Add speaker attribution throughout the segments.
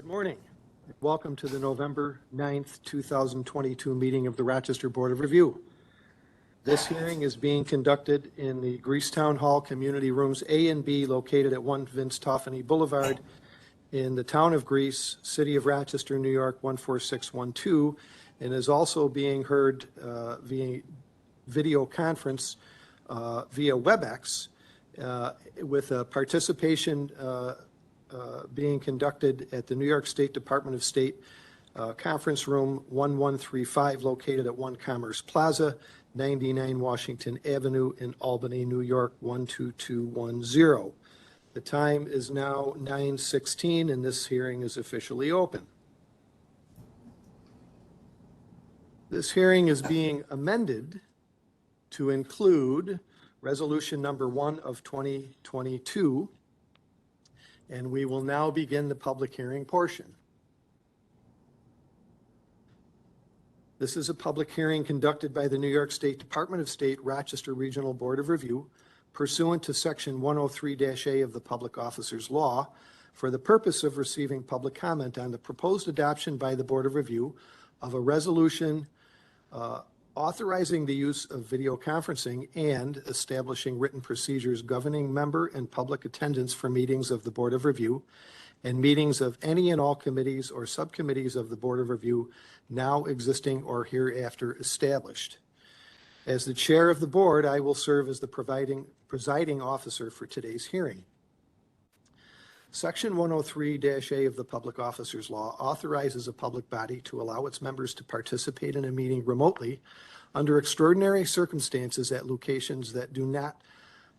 Speaker 1: morning. Welcome to the November 9th, 2022 meeting of the Rochester Board of Review. This hearing is being conducted in the Greasetown Hall Community Rooms A and B located at 1 Vince Toffany Boulevard in the town of Greece, city of Rochester, New York, 14612, and is also being heard via video conference via WebEx with participation being conducted at the New York State Department of State Conference Room 1135 located at 1 Commerce Plaza, 99 Washington Avenue in Albany, New York, 12210. The time is now 9:16 and this hearing is officially open. This hearing is being amended to include resolution number 1 of 2022, and we will now begin the public hearing portion. This is a public hearing conducted by the New York State Department of State Rochester Regional Board of Review pursuant to Section 103-A of the Public Officers Law for the purpose of receiving public comment on the proposed adoption by the Board of Review of a resolution authorizing the use of video conferencing and establishing written procedures governing member and public attendance for meetings of the Board of Review and meetings of any and all committees or subcommittees of the Board of Review now existing or hereafter established. As the chair of the board, I will serve as the presiding officer for today's hearing. Section 103-A of the Public Officers Law authorizes a public body to allow its members to participate in a meeting remotely under extraordinary circumstances at locations that do not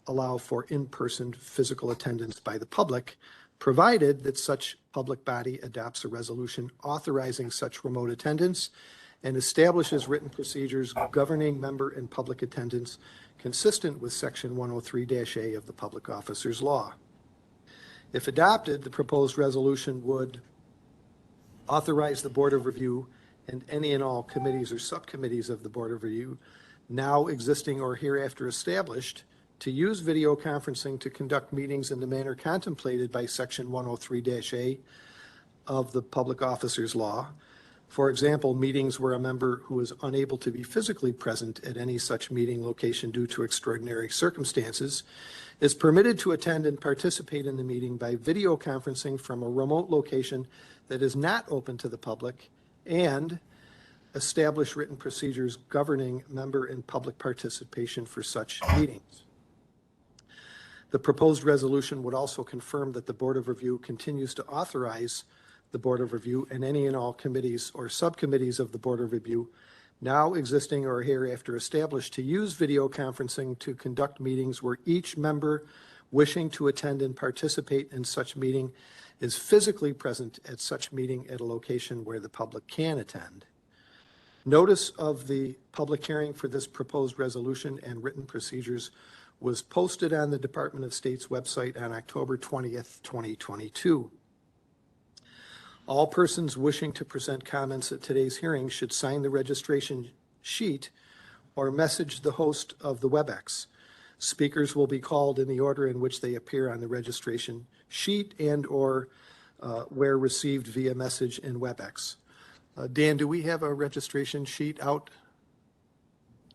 Speaker 1: allow for in-person physical attendance by the public, provided that such public body adopts a resolution authorizing such remote attendance and establishes written procedures governing member and public attendance consistent with Section 103-A of the Public Officers Law. If adopted, the proposed resolution would authorize the Board of Review and any and all committees or subcommittees of the Board of Review now existing or hereafter established to use video conferencing to conduct meetings in the manner contemplated by Section 103-A of the Public Officers Law. For example, meetings where a member who is unable to be physically present at any such meeting location due to extraordinary circumstances is permitted to attend and participate in the meeting by video conferencing from a remote location that is not open to the public, and establish written procedures governing member and public participation for such meetings. The proposed resolution would also confirm that the Board of Review continues to authorize the Board of Review and any and all committees or subcommittees of the Board of Review now existing or hereafter established to use video conferencing to conduct meetings where each member wishing to attend and participate in such meeting is physically present at such meeting at a location where the public can attend. Notice of the public hearing for this proposed resolution and written procedures was posted on the Department of State's website on October 20th, 2022. All persons wishing to present comments at today's hearing should sign the registration sheet or message the host of the WebEx. Speakers will be called in the order in which they appear on the registration sheet and or where received via message in WebEx. Dan, do we have a registration sheet out?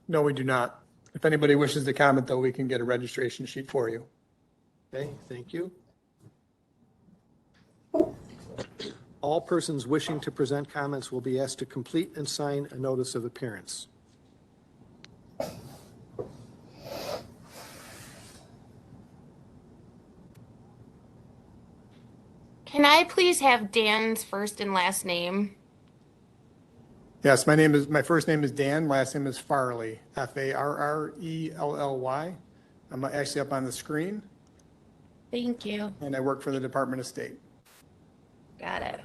Speaker 2: No, we do not. If anybody wishes to comment, though, we can get a registration sheet for you.
Speaker 1: Okay, thank you. All persons wishing to present comments will be asked to complete and sign a notice of appearance.
Speaker 3: Can I please have Dan's first and last name?
Speaker 2: Yes, my first name is Dan, last name is Farley, Farrelly. I'm actually up on the screen.
Speaker 3: Thank you.
Speaker 2: And I work for the Department of State.
Speaker 3: Got it.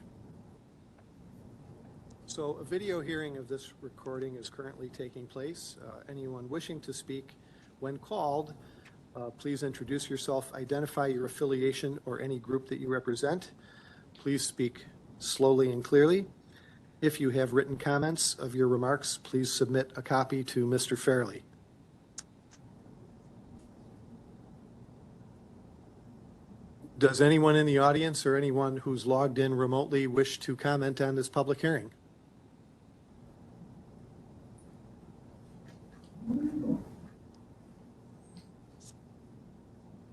Speaker 1: So a video hearing of this recording is currently taking place. Anyone wishing to speak when called, please introduce yourself, identify your affiliation or any group that you represent. Please speak slowly and clearly. If you have written comments of your remarks, please submit a copy to Mr. Fairley. Does anyone in the audience or anyone who's logged in remotely wish to comment on this public hearing?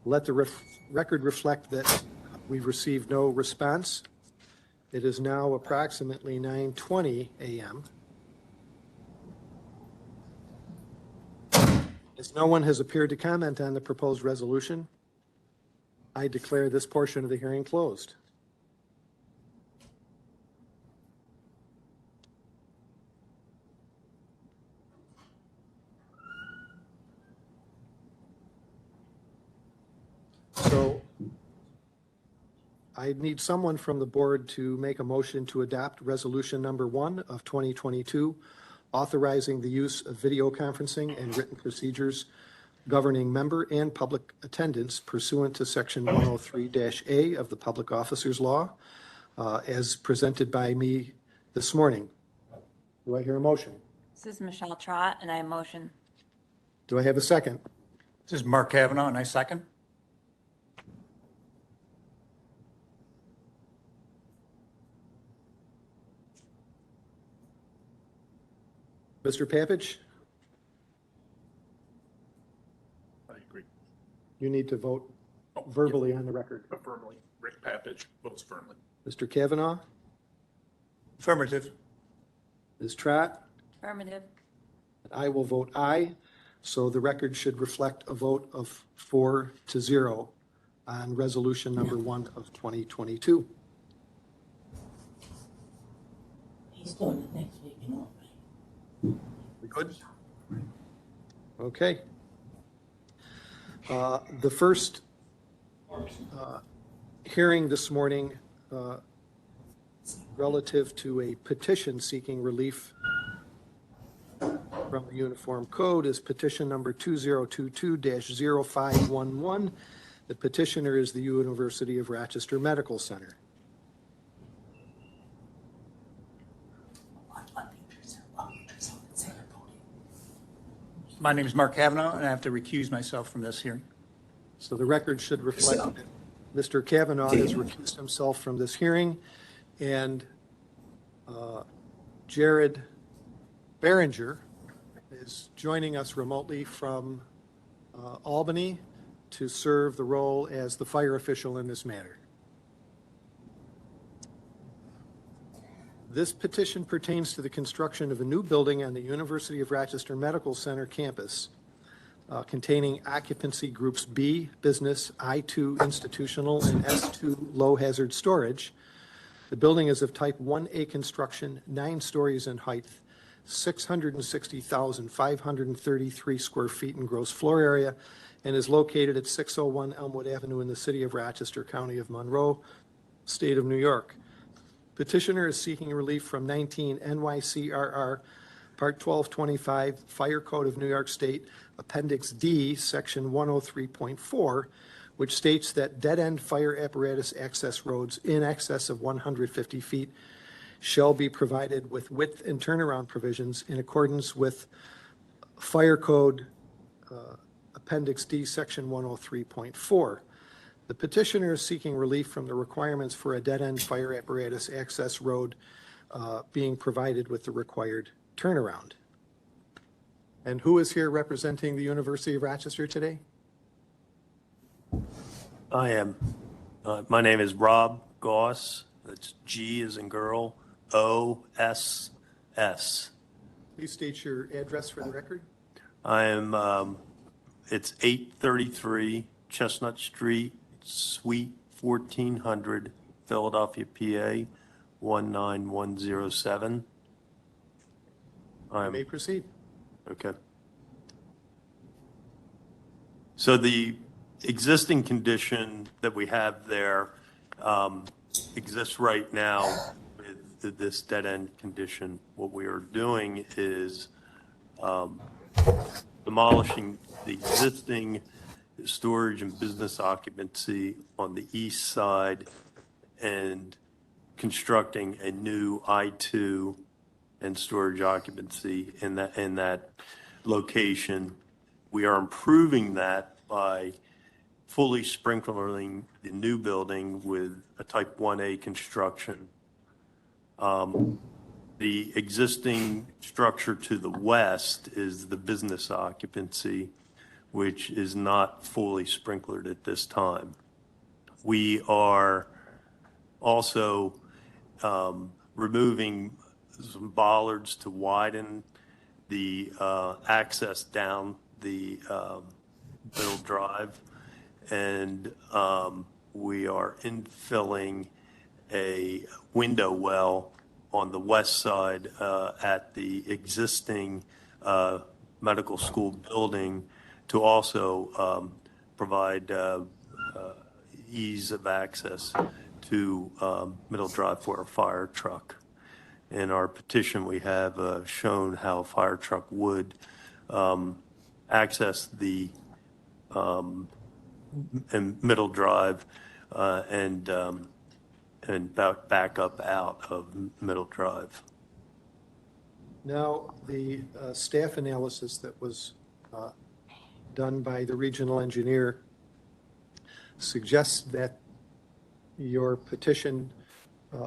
Speaker 1: Let the record reflect that we've received no response. It is now approximately 9:20 a.m. As no one has appeared to comment on the proposed resolution, I declare this portion of the hearing closed. So I need someone from the board to make a motion to adopt resolution number 1 of 2022, authorizing the use of video conferencing and written procedures governing member and public attendance pursuant to section 103-A of the Public Officers Law, as presented by me this morning. Do I hear a motion?
Speaker 4: This is Michelle Trott, and I motion.
Speaker 1: Do I have a second?
Speaker 5: This is Mark Kavanaugh, and I second.
Speaker 1: Mr. Papich,
Speaker 6: I agree.
Speaker 1: you need to vote verbally on the record.
Speaker 6: Affirmably. Rick Papich votes firmly.
Speaker 1: Mr. Kavanaugh,
Speaker 5: Affirmative.
Speaker 1: Ms. Trott,
Speaker 4: Affirmative.
Speaker 1: I will vote aye. So the record should reflect a vote of 4-0 on resolution number 1 of 2022.
Speaker 7: He's doing it next week, you know.
Speaker 1: We good? Okay. The first hearing this morning relative to a petition seeking relief from the Uniform Code is petition number 2022-0511. The petitioner is the University of Rochester Medical Center.
Speaker 5: My name is Mark Kavanaugh, and I have to recuse myself from this hearing.
Speaker 1: So the record should reflect that Mr. Kavanaugh has recused himself from this hearing, and Jared Behringer is joining us remotely from Albany to serve the role as the fire official in this matter. This petition pertains to the construction of a new building on the University of Rochester Medical Center campus containing occupancy groups B, business, I2, institutional, and S2, low-hazard storage. The building is of type 1A construction, 9 stories in height, 660,533 square feet in gross floor area, and is located at 601 Elmwood Avenue in the city of Rochester, County of Monroe, State of New York. Petitioner is seeking relief from 19 NYCRR Part 1225 Fire Code of New York State, Appendix D, Section 103.4, which states that dead-end fire apparatus access roads in excess of 150 feet shall be provided with width and turnaround provisions in accordance with Fire Code Appendix D, Section 103.4. The petitioner is seeking relief from the requirements for a dead-end fire apparatus access road being provided with the required turnaround. And who is here representing the University of Rochester today?
Speaker 8: I am. My name is Rob Goss. That's G as in girl, O-S-S.
Speaker 1: Please state your address for the record.
Speaker 8: I am, it's 833 Chestnut Street, Suite 1400, Philadelphia, PA 19107.
Speaker 1: You may proceed.
Speaker 8: Okay. So the existing condition that we have there exists right now with this dead-end condition. What we are doing is demolishing the existing storage and business occupancy on the east side and constructing a new I-2 and storage occupancy in that location. We are improving that by fully sprinkling the new building with a type 1A construction. The existing structure to the west is the business occupancy, which is not fully sprinklered at this time. We are also removing some bollards to widen the access down the middle drive. And we are infilling a window well on the west side at the existing medical school building to also provide ease of access to Middle Drive for a fire truck. In our petition, we have shown how a fire truck would access the Middle Drive and back up out of Middle Drive.
Speaker 1: Now, the staff analysis that was done by the regional engineer suggests that your petition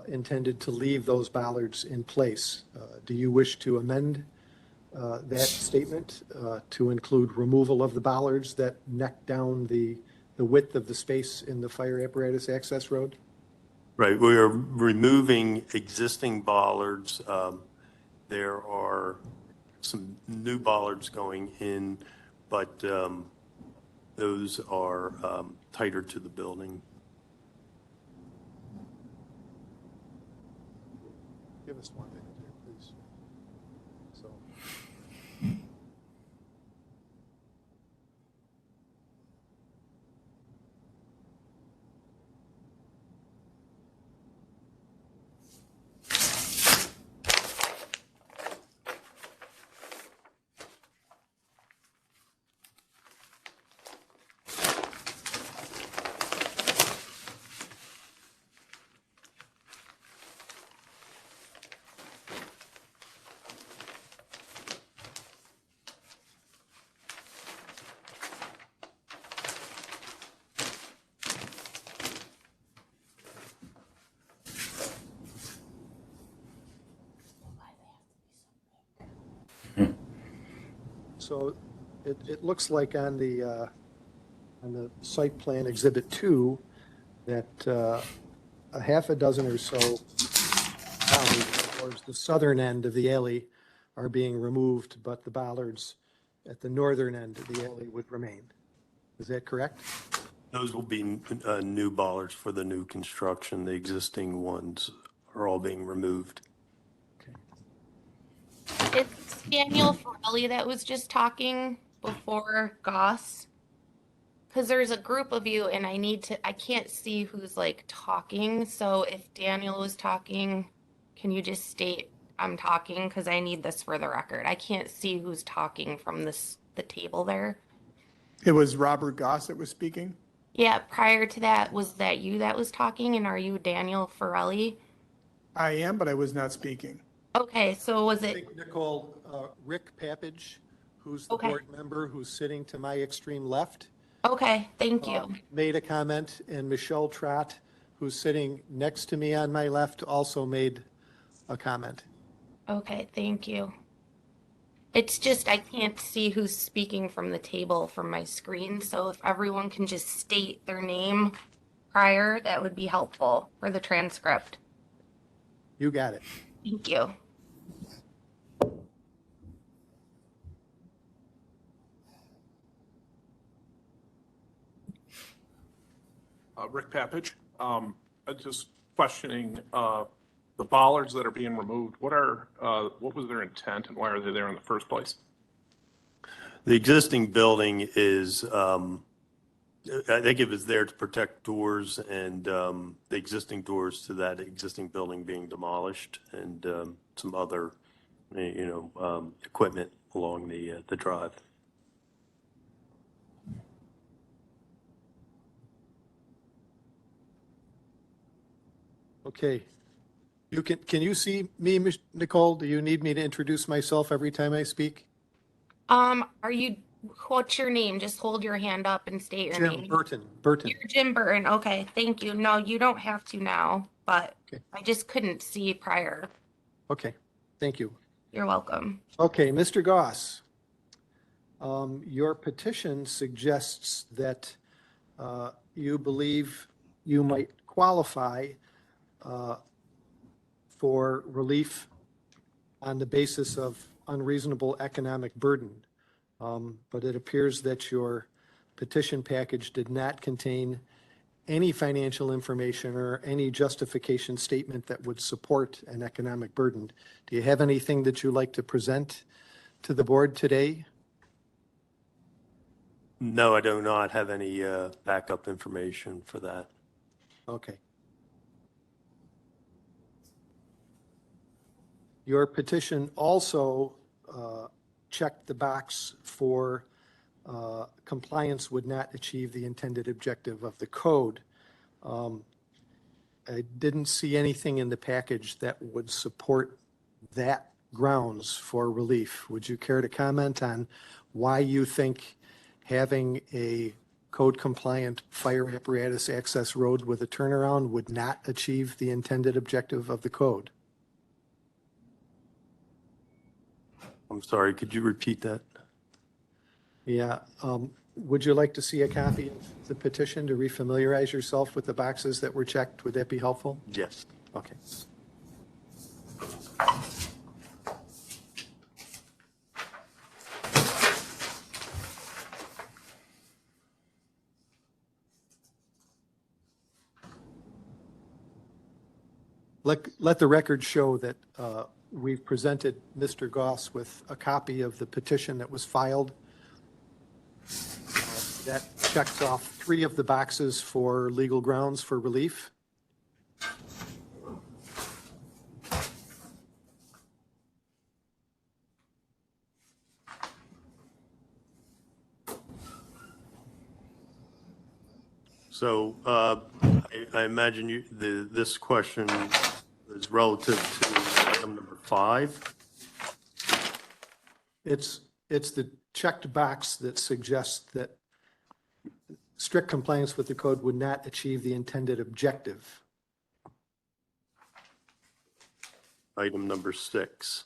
Speaker 1: intended to leave those bollards in place. Do you wish to amend that statement to include removal of the bollards that neck down the width of the space in the fire apparatus access road?
Speaker 8: Right, we are removing existing bollards. There are some new bollards going in, but those are tighter to the building.
Speaker 1: Give us 1 minute here, please. So, So it looks like on the site plan Exhibit 2 that a half a dozen or so bollards towards the southern end of the alley are being removed, but the bollards at the northern end of the alley would remain. Is that correct?
Speaker 8: Those will be new bollards for the new construction. The existing ones are all being removed.
Speaker 3: It's Daniel Farley that was just talking before Goss. Because there's a group of you and I can't see who's like talking. So if Daniel was talking, can you just state I'm talking? Because I need this for the record. I can't see who's talking from the table there.
Speaker 2: It was Robert Goss that was speaking.
Speaker 3: Yeah, prior to that, was that you that was talking? And are you Daniel Farley?
Speaker 2: I am, but I was not speaking.
Speaker 3: Okay, so was
Speaker 1: I
Speaker 3: it,
Speaker 1: think, Nicole, Rick Papage, who's the
Speaker 3: Okay.
Speaker 1: board member who's sitting to my extreme left,
Speaker 3: okay, thank you.
Speaker 1: made a comment, and Michelle Trott, who's sitting next to me on my left, also made a comment.
Speaker 3: Okay, thank you. It's just I can't see who's speaking from the table from my screen, so if everyone can just state their name prior, that would be helpful for the transcript.
Speaker 1: You got it.
Speaker 3: Thank you.
Speaker 6: Rick Papich, just questioning the bollards that are being removed. What was their intent and why are they there in the first place?
Speaker 8: The existing building is, I think it was there to protect doors and the existing doors to that existing building being demolished and some other, equipment along the drive.
Speaker 1: Okay. Can you see me, Nicole? Do you need me to introduce myself every time I speak?
Speaker 3: Are you What's your name? Just hold your hand up and state your
Speaker 1: Jim
Speaker 3: name.
Speaker 1: Burton.
Speaker 3: You're Jim Burton. Okay, thank you. No, you don't have to now, but
Speaker 1: Okay.
Speaker 3: I just couldn't see prior.
Speaker 1: Okay, thank you.
Speaker 3: You're welcome.
Speaker 1: Okay, Mr. Goss, your petition suggests that you believe you might qualify for relief on the basis of unreasonable economic burden. But it appears that your petition package did not contain any financial information or any justification statement that would support an economic burden. Do you have anything that you'd like to present to the board today?
Speaker 8: No, I do not have any backup information for that.
Speaker 1: Okay. Your petition also checked the box for compliance would not achieve the intended objective of the code. I didn't see anything in the package that would support that grounds for relief. Would you care to comment on why you think having a code compliant fire apparatus access road with a turnaround would not achieve the intended objective of the code?
Speaker 8: I'm sorry, could you repeat that?
Speaker 1: Yeah. Would you like to see a copy of the petition to refamiliarize yourself with the boxes that were checked? Would that be helpful?
Speaker 8: Yes.
Speaker 1: Okay. Let the record show that we've presented Mr. Goss with a copy of the petition that was filed. That checks off 3 of the boxes for legal grounds for relief.
Speaker 8: So I imagine this question is relative to item number 5.
Speaker 1: It's the checked box that suggests that strict compliance with the code would not achieve the intended objective.
Speaker 8: Item number 6.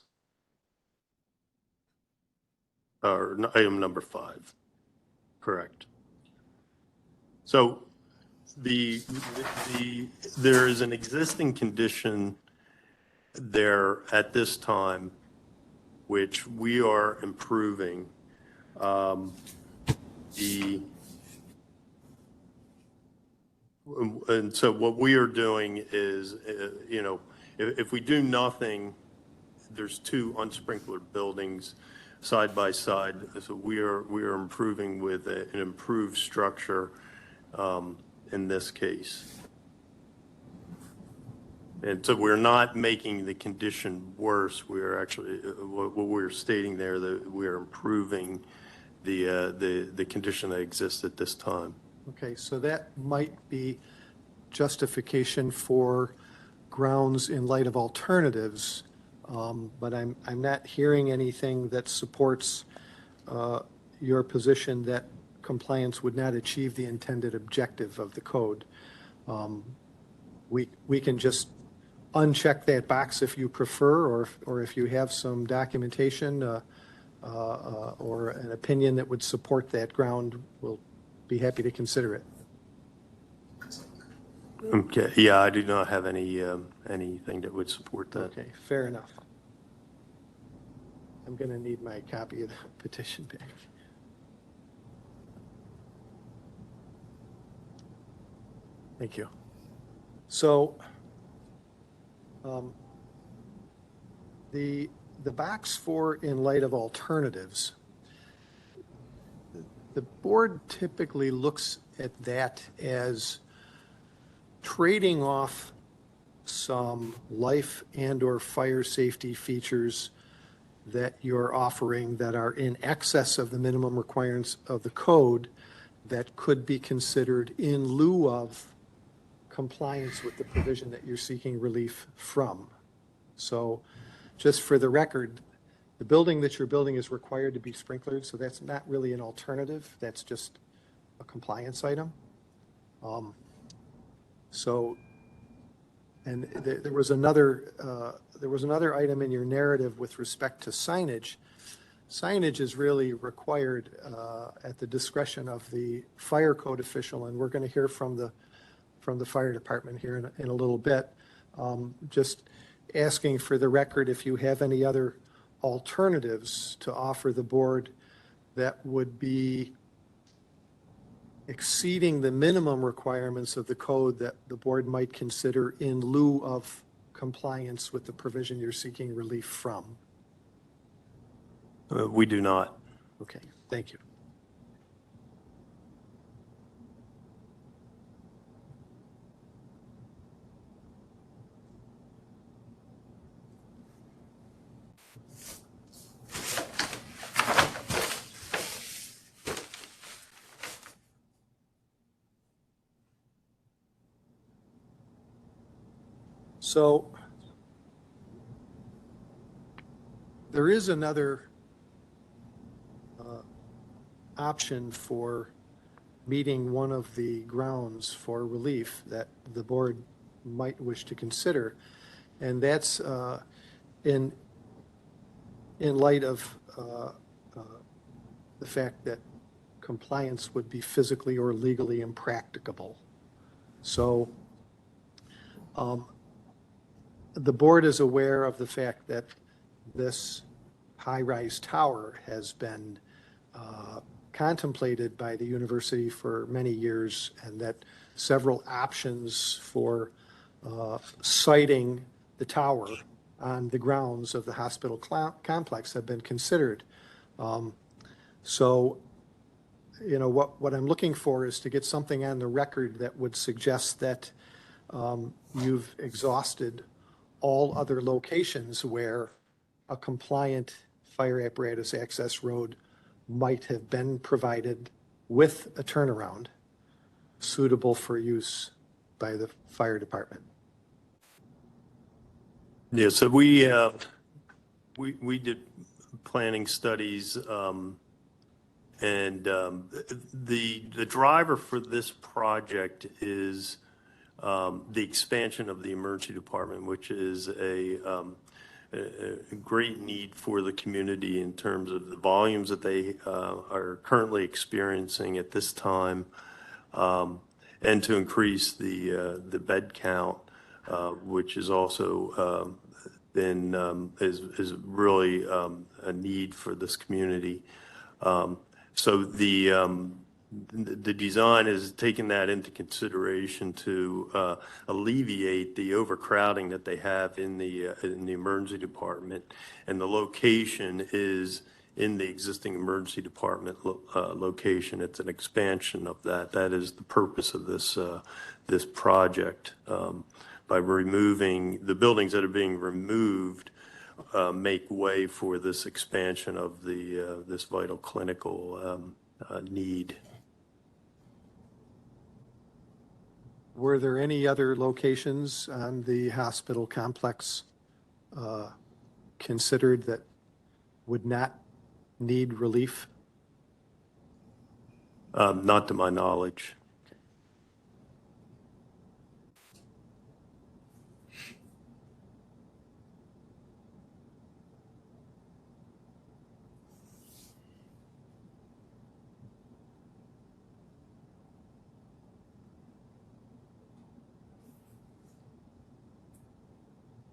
Speaker 8: Or item number 5. Correct. So there is an existing condition there at this time, which we are improving. And so what we are doing is, if we do nothing, there's 2 unsprinklered buildings side by side. So we are improving with an improved structure in this case. And so we're not making the condition worse. We're actually, what we're stating there, that we are improving the condition that exists at this time.
Speaker 1: Okay, so that might be justification for grounds in light of alternatives, but I'm not hearing anything that supports your position that compliance would not achieve the intended objective of the code. We can just uncheck that box if you prefer, or if you have some documentation or an opinion that would support that ground, we'll be happy to consider it.
Speaker 8: Okay, yeah, I do not have anything that would support that.
Speaker 1: Okay, fair enough. I'm going to need my copy of the petition back. Thank you. So the box for in light of alternatives, the board typically looks at that as trading off some life and or fire safety features that you're offering that are in excess of the minimum requirements of the code that could be considered in lieu of compliance with the provision that you're seeking relief from. So just for the record, The building that you're building is required to be sprinklered, so that's not really an alternative. That's just a compliance item. So, and there was another item in your narrative with respect to signage. Signage is really required at the discretion of the fire code official, and we're going to hear from the fire department here in a little bit. Just asking for the record if you have any other alternatives to offer the board that would be exceeding the minimum requirements of the code that the board might consider in lieu of compliance with the provision you're seeking relief from.
Speaker 8: We do not.
Speaker 1: Okay, thank you. So there is another option for meeting one of the grounds for relief that the board might wish to consider, and that's in light of the fact that compliance would be physically or legally impracticable. So the board is aware of the fact that this high-rise tower has been contemplated by the university for many years, and that several options for siting the tower on the grounds of the hospital complex have been considered. So, you know, what I'm looking for is to get something on the record that would suggest that you've exhausted all other locations where a compliant fire apparatus access road might have been provided with a turnaround suitable for use by the fire department.
Speaker 8: Yeah, so we did planning studies, and the driver for this project is the expansion of the emergency department, which is a great need for the community in terms of the volumes that they are currently experiencing at this time, and to increase the bed count, which is also is really a need for this community. So the design is taking that into consideration to alleviate the overcrowding that they have in the emergency department, and the location is in the existing emergency department location. It's an expansion of that. That is the purpose of this project. By removing the buildings that are being removed, make way for this expansion of this vital clinical need.
Speaker 1: Were there any other locations on the hospital complex considered that would not need relief?
Speaker 8: Not to my knowledge.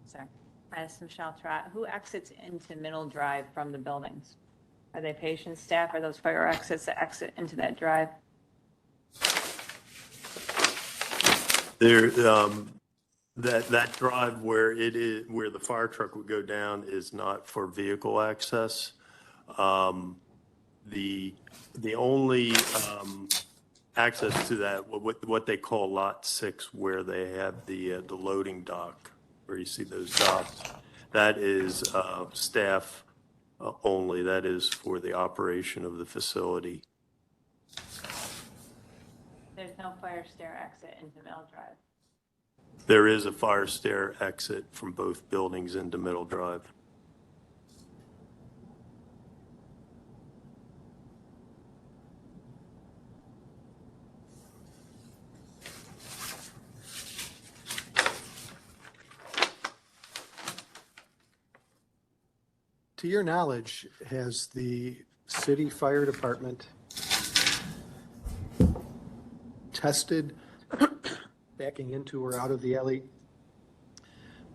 Speaker 4: Sorry. My name is Michelle Trott. Who exits into Middle Drive from the buildings? Are they patients, staff, or those fire exits that exit into that drive?
Speaker 8: There, that drive where it is, where the fire truck would go down, is not for vehicle access. The only access to that, what they call Lot 6, where they have the loading dock, where you see those docks, that is staff only. That is for the operation of the facility.
Speaker 4: There's no fire stair exit into Middle Drive.
Speaker 8: There is a fire stair exit from both buildings into Middle Drive.
Speaker 1: To your knowledge, has the city fire department tested backing into or out of the alley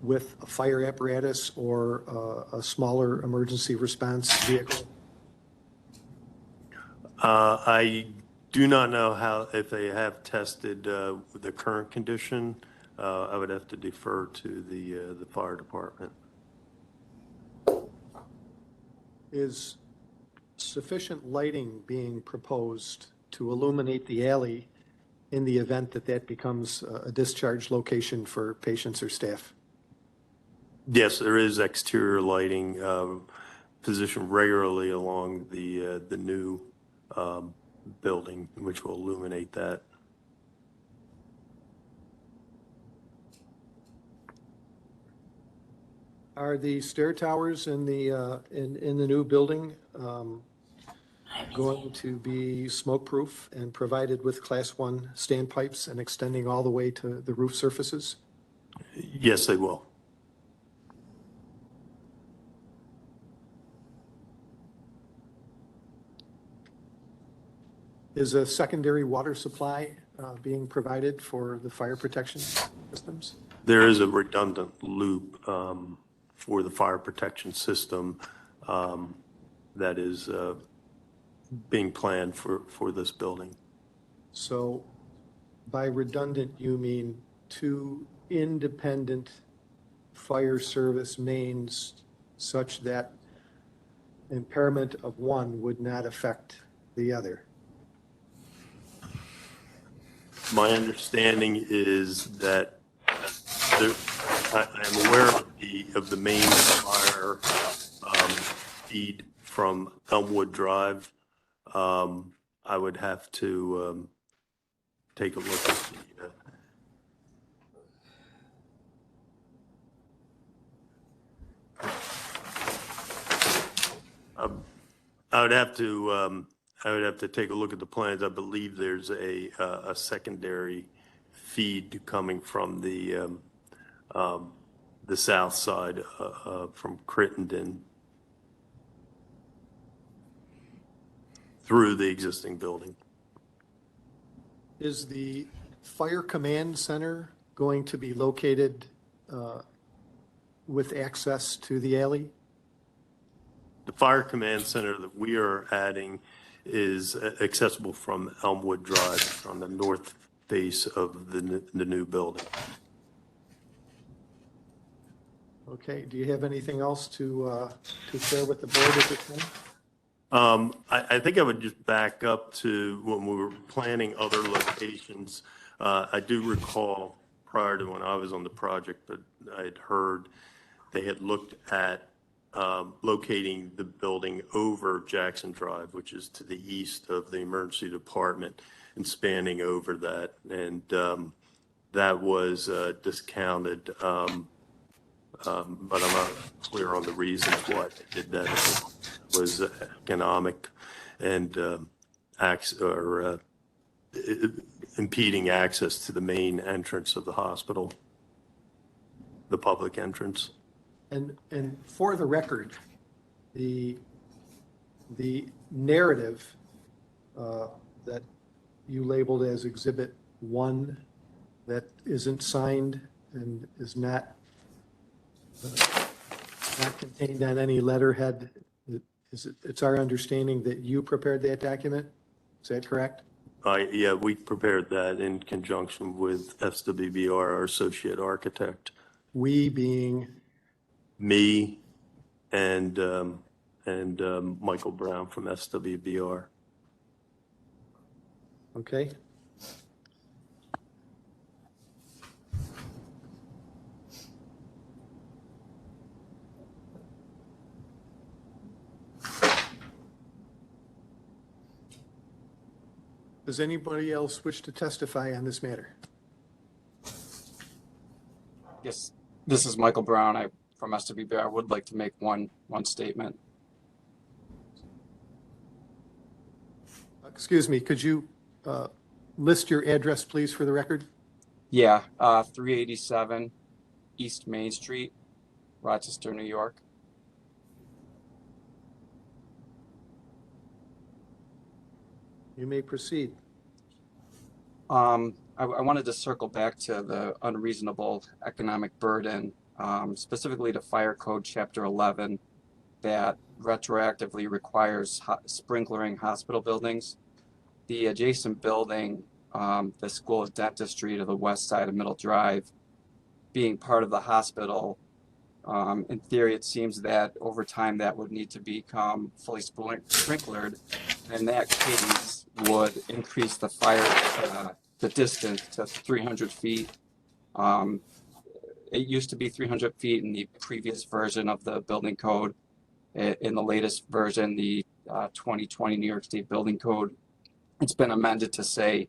Speaker 1: with a fire apparatus or a smaller emergency response vehicle?
Speaker 8: I do not know if they have tested the current condition. I would have to defer to the fire department.
Speaker 1: Is sufficient lighting being proposed to illuminate the alley in the event that that becomes a discharge location for patients or staff?
Speaker 8: Yes, there is exterior lighting positioned regularly along the new building, which will illuminate that.
Speaker 1: Are the stair towers in the new building going to be smoke-proof and provided with Class 1 standpipes and extending all the way to the roof surfaces?
Speaker 8: Yes, they will.
Speaker 1: Is a secondary water supply being provided for the fire protection systems?
Speaker 8: There is a redundant loop for the fire protection system that is being planned for this building.
Speaker 1: So by redundant, you mean 2 independent fire service mains such that impairment of one would not affect the other?
Speaker 8: My understanding is that I am aware of the main fire feed from Elmwood Drive. I would have to take a look at I would have to take a look at the plans. I believe there's a secondary feed coming from the south side from Crittenden through the existing building.
Speaker 1: Is the fire command center going to be located with access to the alley?
Speaker 8: The fire command center that we are adding is accessible from Elmwood Drive on the north face of the new building.
Speaker 1: Okay, do you have anything else to share with the board at this time?
Speaker 8: I think I would just back up to when we were planning other locations. I do recall prior to when I was on the project, but I had heard they had looked at locating the building over Jackson Drive, which is to the east of the emergency department, and spanning over that. And that was discounted, but I'm not clear on the reasons why they did that. It was economic and impeding access to the main entrance of the hospital, the public entrance.
Speaker 1: And for the record, the narrative that you labeled as Exhibit 1 that isn't signed and is not contained on any letterhead, it's our understanding that you prepared that document? Is that correct?
Speaker 8: Yeah, we prepared that in conjunction with SWBR, our associate architect.
Speaker 1: We being?
Speaker 8: Me and Michael Brown from SWBR.
Speaker 1: Okay. Does anybody else wish to testify on this matter?
Speaker 9: Yes, this is Michael Brown. From SWB, I would like to make one statement.
Speaker 1: Excuse me, could you list your address, please, for the record?
Speaker 9: Yeah, 387 East Main Street, Rochester, New York.
Speaker 1: You may proceed.
Speaker 9: I wanted to circle back to the unreasonable economic burden, specifically to Fire Code Chapter 11, that retroactively requires sprinklering hospital buildings. The adjacent building, the School of Dentistry to the west side of Middle Drive, being part of the hospital, in theory, it seems that over time that would need to become fully sprinklered. In that case, would increase the the distance to 300 feet. It used to be 300 feet in the previous version of the building code. In the latest version, the 2020 New York State Building Code, it's been amended to say,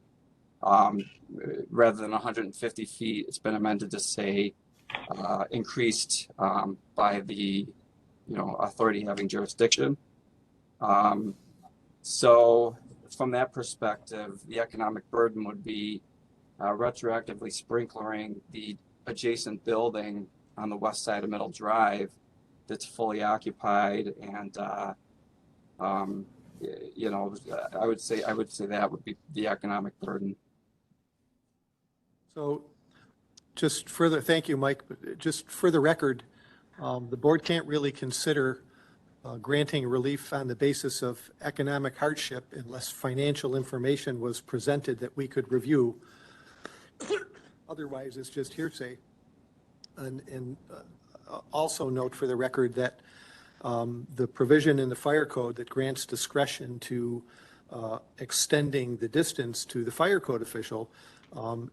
Speaker 9: rather than 150 feet, it's been amended to say increased by the authority having jurisdiction. So from that perspective, the economic burden would be retroactively sprinklering the adjacent building on the west side of Middle Drive that's fully occupied, and I would say that would be the economic burden.
Speaker 1: So just further, thank you, Mike. But just for the record, the board can't really consider granting relief on the basis of economic hardship unless financial information was presented that we could review. Otherwise, it's just hearsay. And also note for the record that the provision in the fire code that grants discretion to extending the distance to the fire code official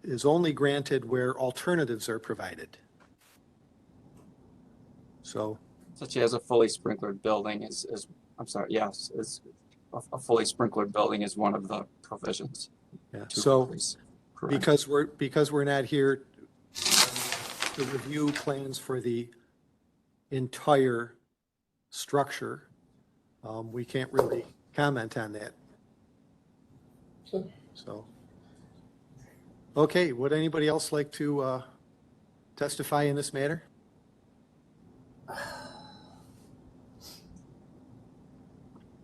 Speaker 1: is only granted where alternatives are provided. So,
Speaker 9: such as a fully sprinklered building is I'm sorry, yes, is a fully sprinklered building is one of the provisions.
Speaker 1: yeah. So
Speaker 9: Correct.
Speaker 1: because we're not here to review plans for the entire structure, we can't really comment on that. So, okay, would anybody else like to testify in this matter?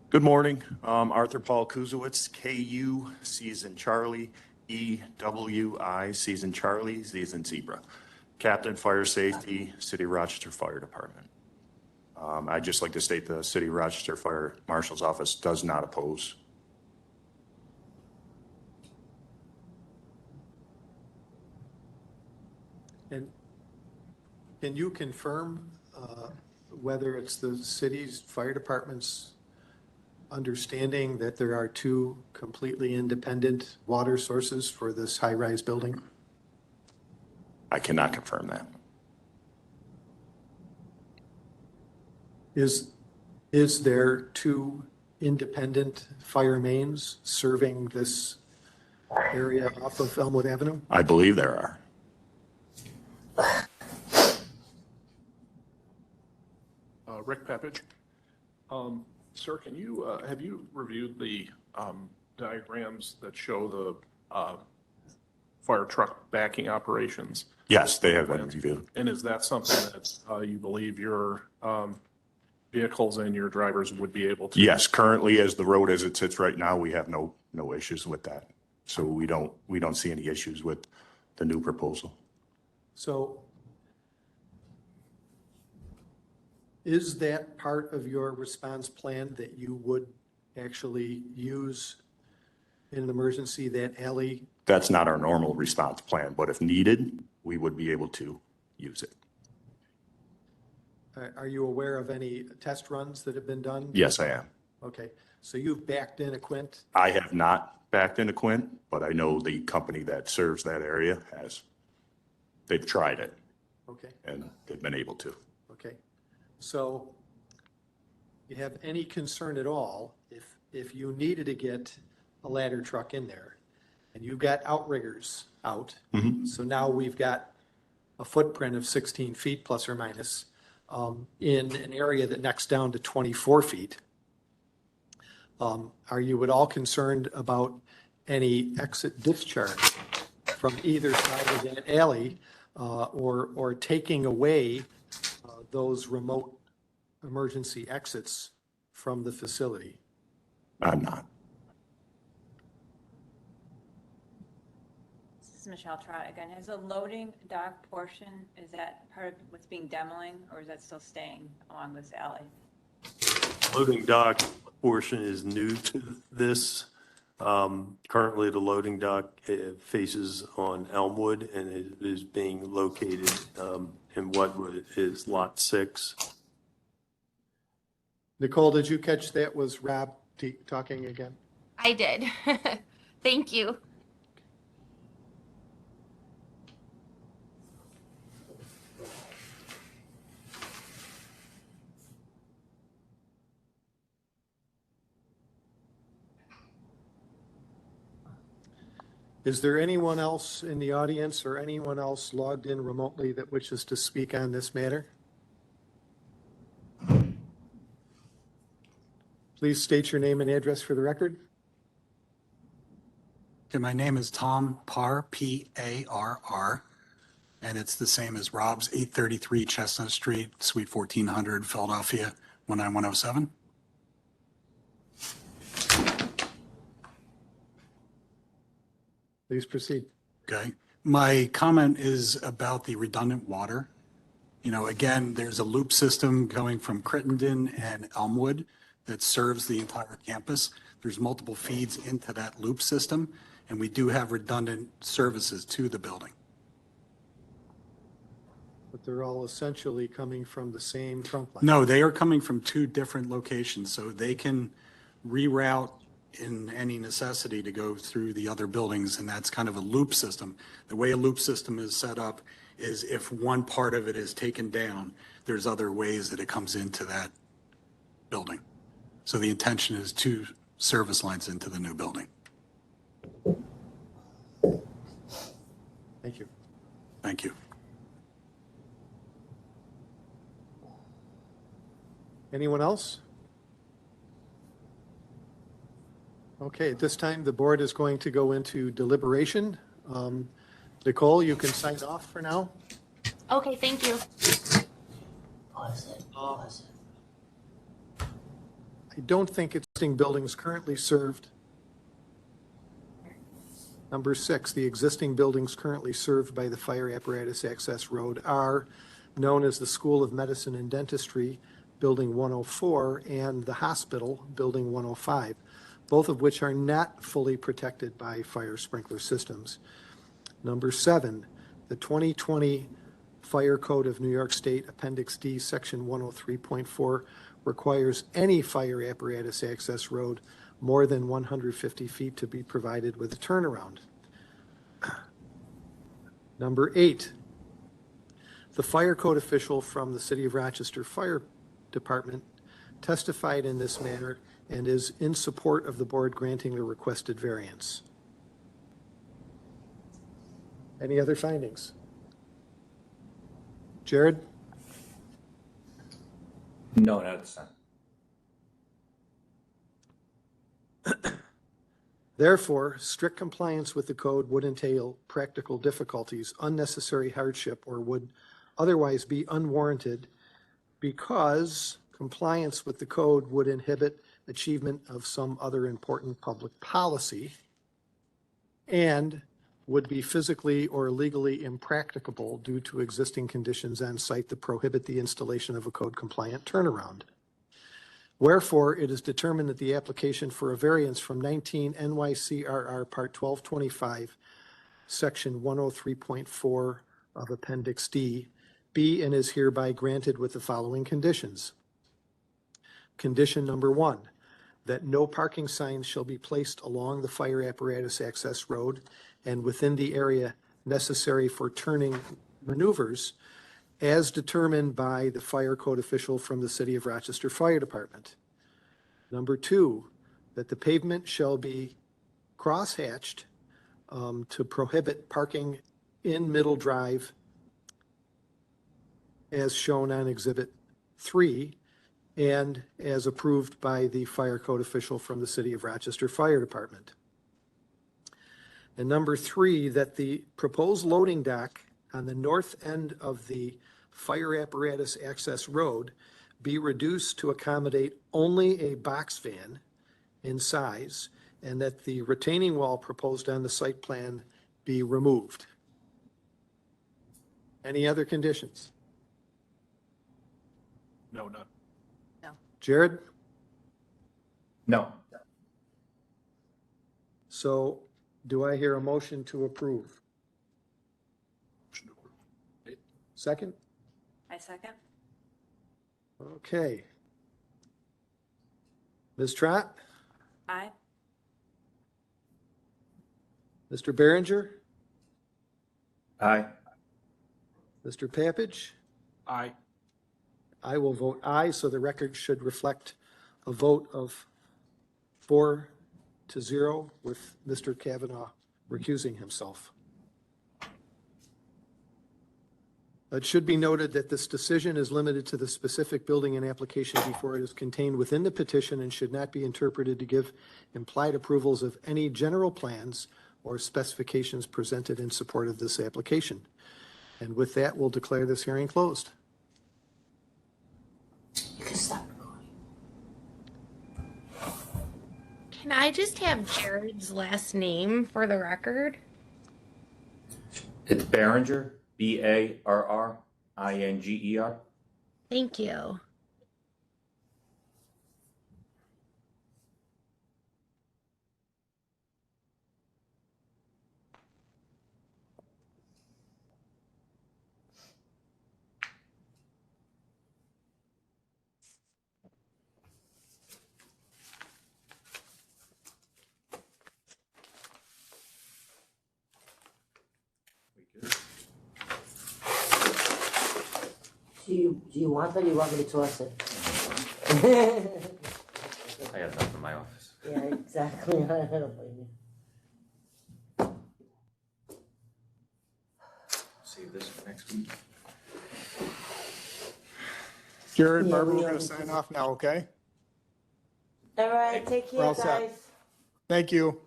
Speaker 10: Good morning. Arthur Paul Kuzowitz, KU, C as in Charlie, EWI, C as in Charlie, Z as in Zebra. Captain, Fire Safety, City of Rochester Fire Department. I'd just like to state the City of Rochester Fire Marshal's Office does not oppose.
Speaker 1: And can you confirm whether it's the city's fire department's understanding that there are two completely independent water sources for this high-rise building?
Speaker 10: I cannot confirm that.
Speaker 1: Is there two independent fire mains serving this area off of Elmwood Avenue?
Speaker 10: I believe there are.
Speaker 6: Rick Peppich. Sir, can you, have you reviewed the diagrams that show the fire truck backing operations?
Speaker 10: Yes, they have been reviewed.
Speaker 6: And is that something that you believe your vehicles and your drivers would be able to?
Speaker 10: Yes, currently as the road as it sits right now, we have no issues with that. So we don't see any issues with the new proposal.
Speaker 1: So is that part of your response plan that you would actually use in an emergency, that alley?
Speaker 10: That's not our normal response plan, but if needed, we would be able to use it.
Speaker 1: Are you aware of any test runs that have been done?
Speaker 10: Yes, I am.
Speaker 1: Okay, so you've backed in a Quint?
Speaker 10: I have not backed into Quint, but I know the company that serves that area has. They've tried it
Speaker 1: Okay,
Speaker 10: and they've been able to.
Speaker 1: okay. So you have any concern at all if you needed to get a ladder truck in there and you've got outriggers out? So now we've got a footprint of 16 feet plus or minus in an area that necks down to 24 feet. Are you at all concerned about any exit discharge from either side of that alley or taking away those remote emergency exits from the facility?
Speaker 10: I'm not.
Speaker 4: is Michelle Trot again. Has the loading dock portion, is that part of what's being demoing, or is that still staying along this alley?
Speaker 8: Loading dock portion is new to this. Currently, the loading dock faces on Elmwood, and it is being located in what is Lot 6.
Speaker 1: Nicole, did you catch that? Was Rob talking again?
Speaker 3: I did. Thank you.
Speaker 1: Is there anyone else in the audience or anyone else logged in remotely that wishes to speak on this matter? Please state your name and address for the record.
Speaker 11: Okay, my name is Tom Parr, P-A-R-R, and it's the same as Rob's, 833 Chestnut Street, Suite 1400, Philadelphia, 19107.
Speaker 1: Please proceed.
Speaker 11: Okay. My comment is about the redundant water. You know, again, there's a loop system going from Crittenden and Elmwood that serves the entire campus. There's multiple feeds into that loop system, and we do have redundant services to the building.
Speaker 1: But they're all essentially coming from the same trunk line.
Speaker 11: No, they are coming from two different locations, so they can reroute in any necessity to go through the other buildings, and that's kind of a loop system. The way a loop system is set up is if one part of it is taken down, there's other ways that it comes into that building. So the intention is two service lines into the new building.
Speaker 1: Thank you.
Speaker 11: Thank you.
Speaker 1: Anyone else? Okay, at this time, the board is going to go into deliberation. Nicole, you can sign off for now.
Speaker 3: Okay, thank you.
Speaker 7: Pause it, pause it.
Speaker 1: I don't think existing buildings currently served. Number 6, the existing buildings currently served by the fire apparatus access road are known as the School of Medicine and Dentistry, Building 104, and the hospital, Building 105, both of which are not fully protected by fire sprinkler systems. Number 7, the 2020 Fire Code of New York State, Appendix D, Section 103.4, requires any fire apparatus access road more than 150 feet to be provided with a turnaround. Number 8, the fire code official from the City of Rochester Fire Department testified in this manner and is in support of the board granting the requested variance. Any other findings? Jared?
Speaker 12: No, not at this time.
Speaker 1: Therefore, strict compliance with the code would entail practical difficulties, unnecessary hardship, or would otherwise be unwarranted because compliance with the code would inhibit achievement of some other important public policy and would be physically or legally impracticable due to existing conditions on site that prohibit the installation of a code-compliant turnaround. Wherefore, it is determined that the application for a variance from 19 NYCRR Part 1225, Section 103.4 of Appendix D, be and is hereby granted with the following conditions. Condition number 1, that no parking signs shall be placed along the fire apparatus access road and within the area necessary for turning maneuvers as determined by the fire code official from the City of Rochester Fire Department. Number 2, that the pavement shall be crosshatched to prohibit parking in Middle Drive as shown on Exhibit 3 and as approved by the fire code official from the City of Rochester Fire Department. And number 3, that the proposed loading dock on the north end of the fire apparatus access road be reduced to accommodate only a box van in size, and that the retaining wall proposed on the site plan be removed. Any other conditions?
Speaker 6: No, none.
Speaker 1: Jared?
Speaker 10: No.
Speaker 1: So do I hear a motion to approve?
Speaker 6: Motion to approve.
Speaker 1: Second?
Speaker 4: I second.
Speaker 1: Okay. Ms. Trott?
Speaker 4: Aye.
Speaker 1: Mr. Behringer?
Speaker 10: Aye.
Speaker 1: Mr. Pappage?
Speaker 6: Aye.
Speaker 1: I will vote aye, so the record should reflect a vote of 4-0 with Mr. Kavanaugh recusing himself. It should be noted that this decision is limited to the specific building and application before it is contained within the petition and should not be interpreted to give implied approvals of any general plans or specifications presented in support of this application. And with that, we'll declare this hearing closed.
Speaker 7: You can stop recording.
Speaker 3: Can I just have Jared's last name for the record?
Speaker 12: It's Behringer, Barringer.
Speaker 3: Thank you.
Speaker 7: Do you want that or you want me to toss it?
Speaker 12: I got enough in my office.
Speaker 7: Yeah, exactly. I don't blame you.
Speaker 12: Save this for next week.
Speaker 2: Jared,
Speaker 7: Yeah,
Speaker 2: Barbara,
Speaker 7: we
Speaker 2: we're going
Speaker 7: are.
Speaker 2: to sign off now, okay?
Speaker 7: All right, take
Speaker 2: We're
Speaker 7: care,
Speaker 2: all set.
Speaker 7: guys.
Speaker 2: Thank you.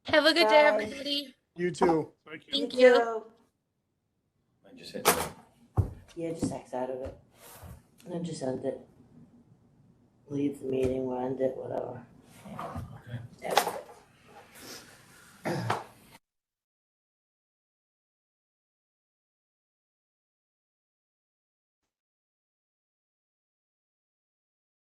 Speaker 3: Have a good day,
Speaker 7: Bye.
Speaker 3: everybody.
Speaker 2: You too.
Speaker 6: Thank you.
Speaker 3: Thank you.
Speaker 7: too.
Speaker 12: I just hit.
Speaker 7: Yeah, just X out of it. And then just end it. Leave the meeting, we'll end it, whatever.
Speaker 12: Okay.
Speaker 7: Yeah.